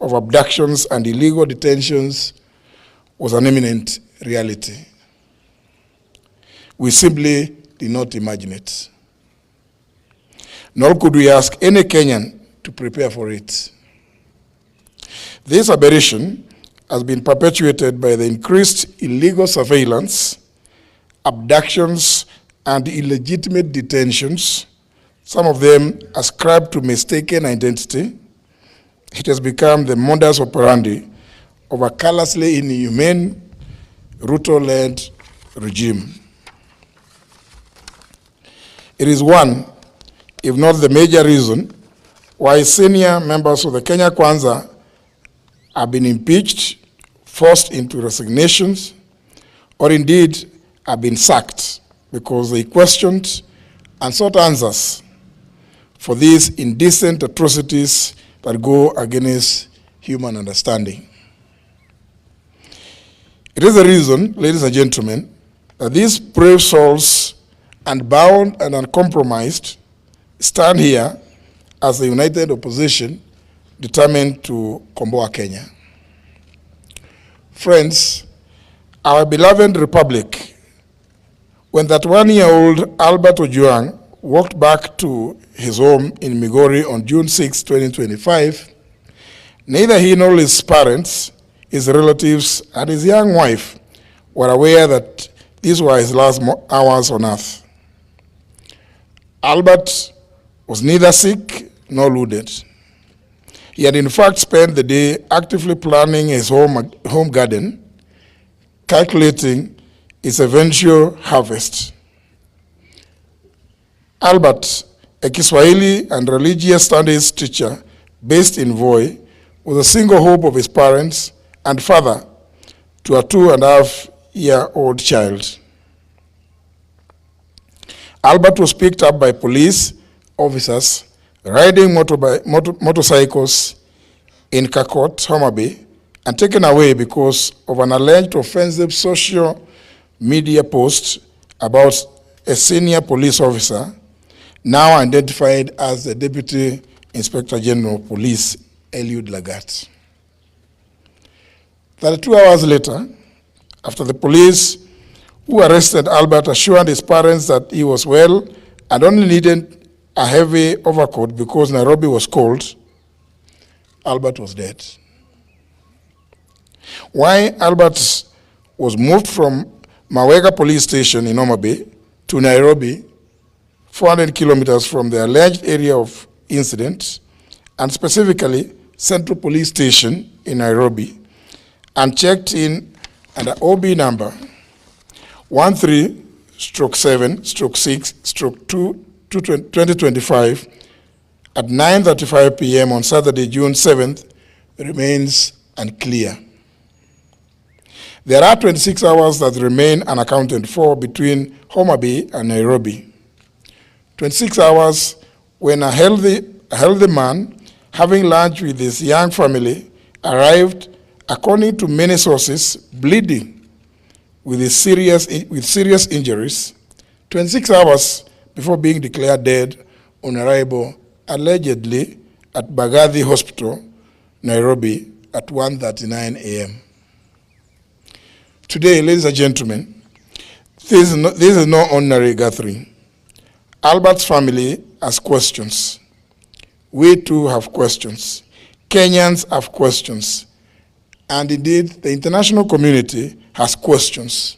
of abductions and illegal detentions was an imminent reality. We simply did not imagine it. Nor could we ask any Kenyan to prepare for it. This aberration has been perpetuated by the increased illegal surveillance, abductions, and illegitimate detentions, some of them ascribed to mistaken identity. It has become the modus operandi of a callously inhumane, Ruto-led regime. It is one, if not the major reason, why senior members of the Kenya Kwanza have been impeached, forced into resignations, or indeed have been sacked because they questioned and sought answers for these indecent atrocities that go against human understanding. It is the reason, ladies and gentlemen, that these brave souls, unbound and uncompromised, stand here as the united opposition determined to komboa Kenya. Friends, our beloved republic, when that one-year-old Albert Ojwang walked back to his home in Migori on June 6, 2025, neither he nor his parents, his relatives, and his young wife were aware that these were his last hours on earth. Albert was neither sick nor wounded. He had in fact spent the day actively planning his home garden, calculating its eventual harvest. Albert, a Kiswahili and religious studies teacher based in Voi, was a single hope of his parents and father to a 2.5-year-old child. Albert was picked up by police officers riding motorcycles in Kakot, Homa Bay, and taken away because of an alleged offensive social media post about a senior police officer, now identified as the Deputy Inspector General of Police, Eliud Lagat. 32 hours later, after the police who arrested Albert assured his parents that he was well and only needed a heavy overcoat because Nairobi was cold, Albert was dead. Why Albert was moved from Mawega police station in Homa Bay to Nairobi, 400 kilometers from the alleged area of incident, and specifically Central Police Station in Nairobi, and checked in under OB number 13/7/6/2025 at 9:35 p.m. on Saturday, June 7th, remains unclear. There are 26 hours that remain unaccounted for between Homa Bay and Nairobi. 26 hours when a healthy man, having lunch with his young family, arrived, according to many sources, bleeding with serious injuries, 26 hours before being declared dead on arrival, allegedly at Bagathi Hospital, Nairobi, at 1:39 a.m. Today, ladies and gentlemen, this is no ordinary gathering. Albert's family has questions. We too have questions. Kenyans have questions. And indeed, the international community has questions.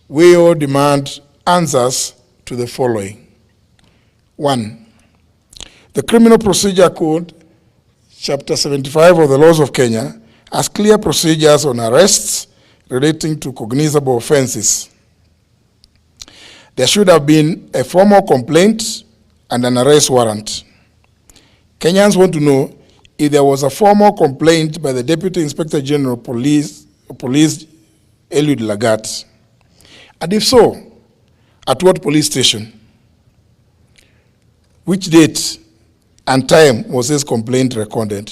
We all demand answers to the following. 1. The Criminal Procedure Code, Chapter 75 of the Laws of Kenya, has clear procedures on arrests relating to cognizable offenses. There should have been a formal complaint and an arrest warrant. Kenyans want to know if there was a formal complaint by the Deputy Inspector General of Police Eliud Lagat. And if so, at what police station? Which date and time was this complaint recorded?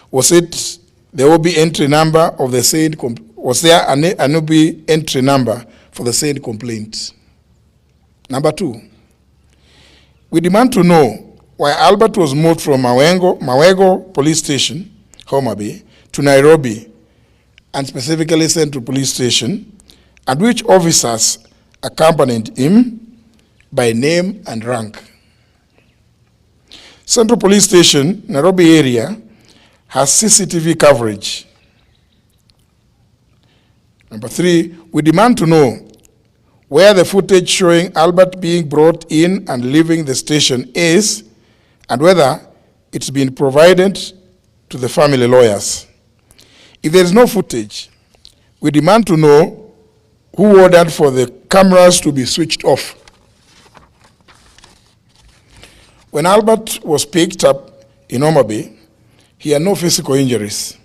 Was it the OB entry number of the said was there an OB entry number for the said complaint? Number 2, we demand to know while Albert was moved from Mawego Police Station, Homa Bay, to Nairobi, and specifically Central Police Station, and which officers accompanied him by name and rank. Central Police Station, Nairobi area, has CCTV coverage. Number 3, we demand to know where the footage showing Albert being brought in and leaving the station is, and whether it's been provided to the family lawyers. If there is no footage, we demand to know who ordered for the cameras to be switched off. When Albert was picked up in Homa Bay, he had no physical injuries.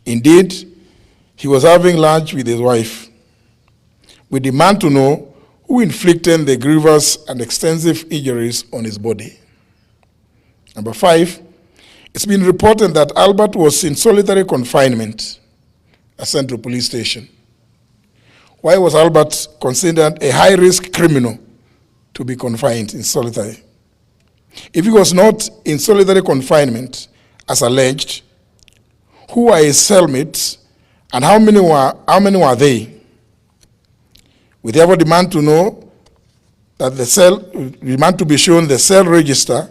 Indeed, he was having lunch with his wife. We demand to know who inflicted the grievous and extensive injuries on his body. Number 5, it's been reported that Albert was in solitary confinement at Central Police Station. Why was Albert considered a high-risk criminal to be confined in solitary? If he was not in solitary confinement, as alleged, who are his cellmates and how many were they? We therefore demand to know that demand to be shown the cell register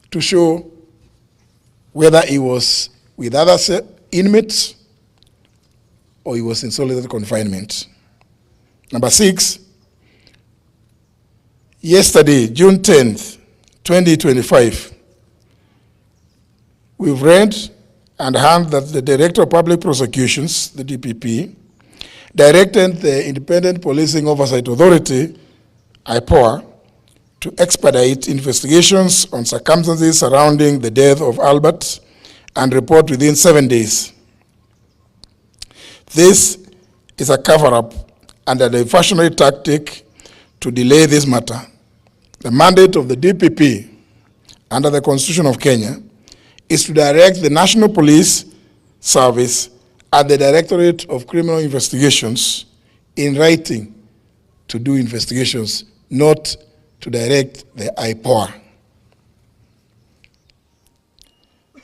to show whether he was with other inmates or he was in solitary confinement. Number 6, yesterday, June 10th, 2025, we've read and heard that the Director of Public Prosecutions, the DPP, directed the Independent Policing Oversight Authority, IPOA, to expedite investigations on circumstances surrounding the death of Albert and report within 7 days. This is a cover-up and a diversionary tactic to delay this matter. The mandate of the DPP under the Constitution of Kenya is to direct the National Police Service and the Directorate of Criminal Investigations in writing to do investigations, not to direct the IPOA.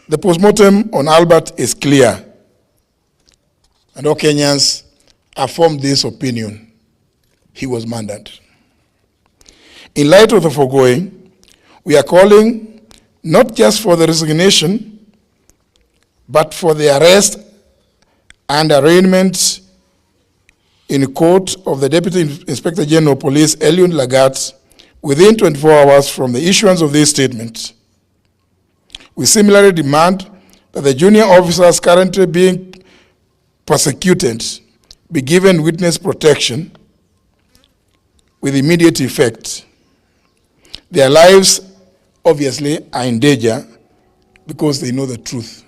The postmortem on Albert is clear, and all Kenyans have formed this opinion. He was murdered. In light of the foregoing, we are calling not just for the resignation, but for the arrest and arraignment in court of the Deputy Inspector General of Police, Eliud Lagat, within 24 hours from the issuance of this statement. We similarly demand that the junior officers currently being persecuted be given witness protection with immediate effect. Their lives, obviously, are in danger because they know the truth.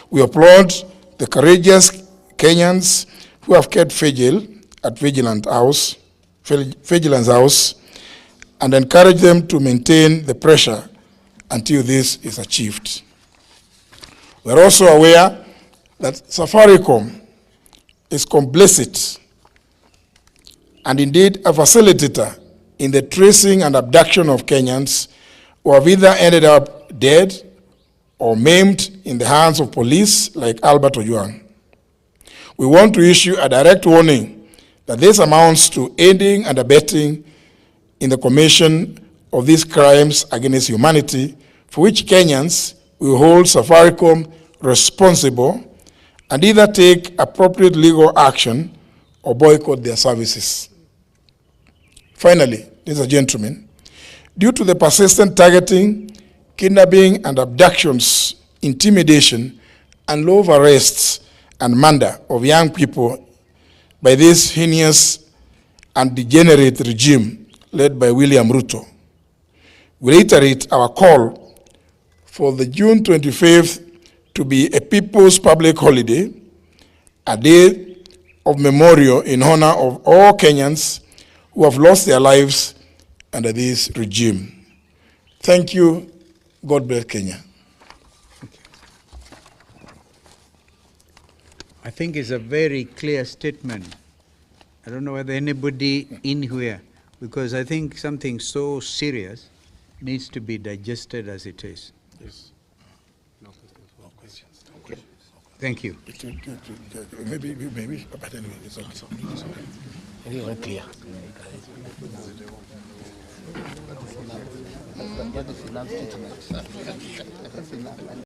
We applaud the courageous Kenyans who have kept vigil at Vigilance House, and encourage them to maintain the pressure until this is achieved. We are also aware that Safaricom is complicit and indeed a facilitator in the tracing and abduction of Kenyans who have either ended up dead or maimed in the hands of police like Albert Ojwang. We want to issue a direct warning that this amounts to aiding and abetting in the commission of these crimes against humanity, for which Kenyans will hold Safaricom responsible and either take appropriate legal action or boycott their services. Finally, ladies and gentlemen, due to the persistent targeting, kidnapping and abductions, intimidation, and love arrests and murder of young people by this heinous and degenerate regime led by William Ruto, we reiterate our call for the June 25th to be a people's public holiday, a day of memorial in honor of all Kenyans who have lost their lives under this regime. Thank you. God bless Kenya. I think it's a very clear statement. I don't know whether anybody in here, because I think something so serious needs to be digested as it is. Yes. Thank you. Maybe, but anyway, it's okay. Anyway, clear.